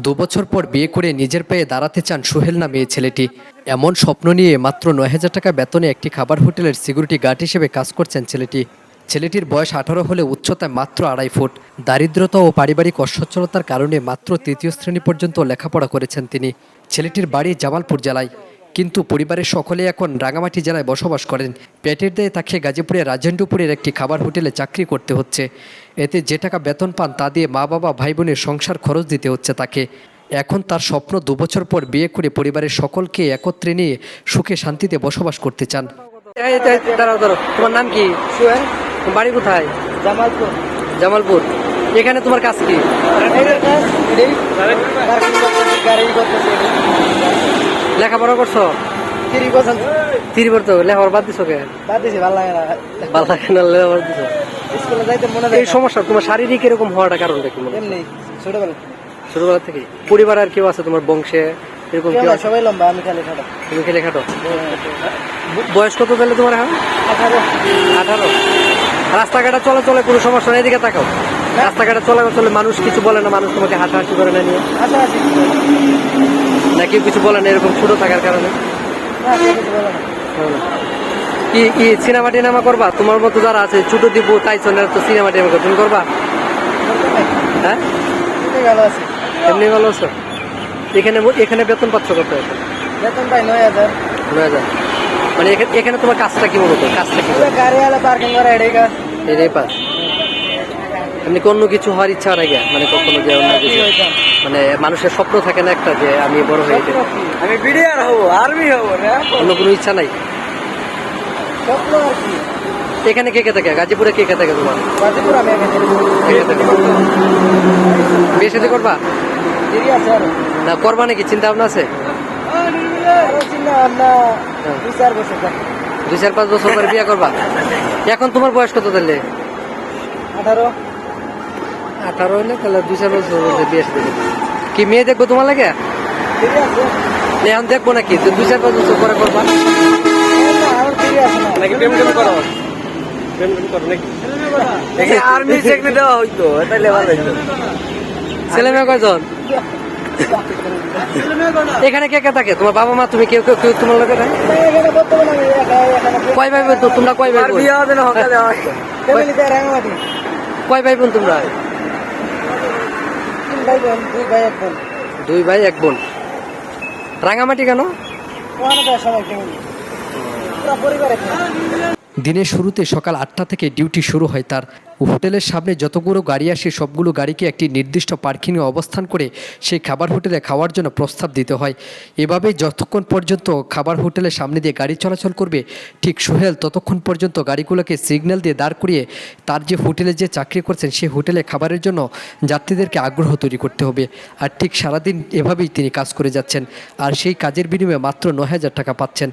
২ বছর পর বিয়ে করে নিজের পায়ে দাঁড়াতে চান সোহেল নামে এই ছেলেটি। এমন স্বপ্ন নিয়ে মাত্র ৯,০০০ টাকা বেতনে একটি খাবার হোটেলের সিকিউরিটি গার্ড হিসেবে কাজ করছেন ছেলেটির বয়স ১৮ হলে উচ্চতায় মাত্র ২.৫ ফুট। দারিদ্রতা ও পারিবারিক অসচ্ছলতার কারণে মাত্র ৩য় শ্রেণী পর্যন্ত লেখাপড়া করেছেন তিনি। ছেলেটির বাড়ি জামালপুর জেলায়, কিন্তু পরিবারের সকলে এখন রাঙামাটি জেলায় বসবাস করেন। পেটের দায়ে তাকে গাজীপুরের রাজেন্দ্রপুরের একটি খাবার হোটেলে চাকরি করতে হচ্ছে। এতে যে টাকা বেতন পান তা দিয়ে মা বাবা ভাই বোনের সংসার খরচ দিতে হচ্ছে তাকে। এখন তার স্বপ্ন ২ বছর পর বিয়ে করে পরিবারের সকলকে একত্রে নিয়ে সুখে শান্তিতে বসবাস করতে চান। তোমার নাম কি? সোহেল। বাড়ি কোথায়? জামালপুর। জামালপুর। এখানে তোমার কাজ কি? লেখাপড়া করছো? 3 বছর লেখাপড়া বাদ দিছো? ভালো লাগে না। ভালো লাগে না লেখাপড়া দিছো? স্কুলে যাইতে মনে এই সমস্যা তোমার শারীরিক এরকম হওয়াটা কারণটা কি? এমনি ছোটবেলা ছোটবেলা থেকে পরিবার আর কেউ আছে তোমার বংশে এরকম কেউ আছে? সবাই লম্বা, আমি খালি খাটো। তুমি খেলে খাটো? বয়স কত তাহলে তোমার এখন? 18। রাস্তাঘাটে চলাচলে কোনো সমস্যা নেই? এদিকে তাকাও। রাস্তাঘাটে চলাচলে মানুষ কিছু বলে না? মানুষ তোমাকে হাঁটাহাঁটি করে না নিয়ে না কেউ কিছু বলে না এরকম ছোট থাকার কারণে? কি সিনেমা টিনেমা করবা? তোমার মতো যারা আছে ছোট দিব টাইসনের তো সিনেমা টিনেমা তুমি করবা? হ্যাঁ, এমনি ভালো আছো? এখানে বেতন পাচ্ছ কত? বেতন পাই 9,000। 9,000। মানে এখানে তোমার কাজটা কি মূলত? কাজটা কি? গাড়ি আলা পার্কিং করে এটাই কাজ। এটাই পাস? এমনি অন্য কিছু হওয়ার ইচ্ছা হয় নাকি? মানে কখনো যে অন্য কিছু, মানে মানুষের স্বপ্ন থাকে না একটা যে আমি বড় হয়ে আমি বিডিআর হবো, আর্মি হবো, অন্য কোনো ইচ্ছা নাই? স্বপ্ন আর কি। এখানে কে কে থাকে? গাজীপুরে কে কে থাকে তোমার? গাজীপুর আমি বিয়ে শাদী করবা দেরি আছে আরো। না করবা নাকি চিন্তা ভাবনা আছে? আরো চিন্তা ভাবনা 2-4 বছর যাবে। 2-4-5 বছর পরে বিয়ে করবা? এখন তোমার বয়স কত তাহলে? 18। 18 হলে তাহলে 2-4 বছর পরে বিয়ে শাদী করবে। কি মেয়ে দেখবো তোমার লাগে? দেরি আছে। এখন দেখবো নাকি 2-4-5 বছর পরে করবা? আরো দেরি আছে নাকি প্রেম করো? প্রেম করো নাকি? আর্মি চাকরি দেওয়া হইতো তাইলে ভালো হইতো। ছেলে মেয়ে কয়জন? এখানে কে কে থাকে? তোমার বাবা মা, তুমি কেউ কেউ তোমার লোকে নাই? কয় ভাই বোন? তোমরা কয় ভাই বোন? কয় ভাই বোন তোমরা? 2 ভাই 1 বোন। রাঙামাটি কেন? দিনের শুরুতে সকাল 8টা থেকে ডিউটি শুরু হয় তার। হোটেলের সামনে যতগুলো গাড়ি আসে সবগুলো গাড়িকে একটি নির্দিষ্ট পার্কিংয়ে অবস্থান করে সেই খাবার হোটেলে খাওয়ার জন্য প্রস্তাব দিতে হয়। এভাবেই যতক্ষণ পর্যন্ত খাবার হোটেলের সামনে দিয়ে গাড়ি চলাচল করবে, ঠিক সোহেল ততক্ষণ পর্যন্ত গাড়িগুলোকে সিগন্যাল দিয়ে দাঁড় করিয়ে তার যে হোটেলে যে চাকরি করছেন সেই হোটেলে খাবারের জন্য যাত্রীদেরকে আগ্রহ তৈরি করতে হবে। আর ঠিক সারাদিন এভাবেই তিনি কাজ করে যাচ্ছেন, আর সেই কাজের বিনিময়ে মাত্র 9,000 টাকা পাচ্ছেন।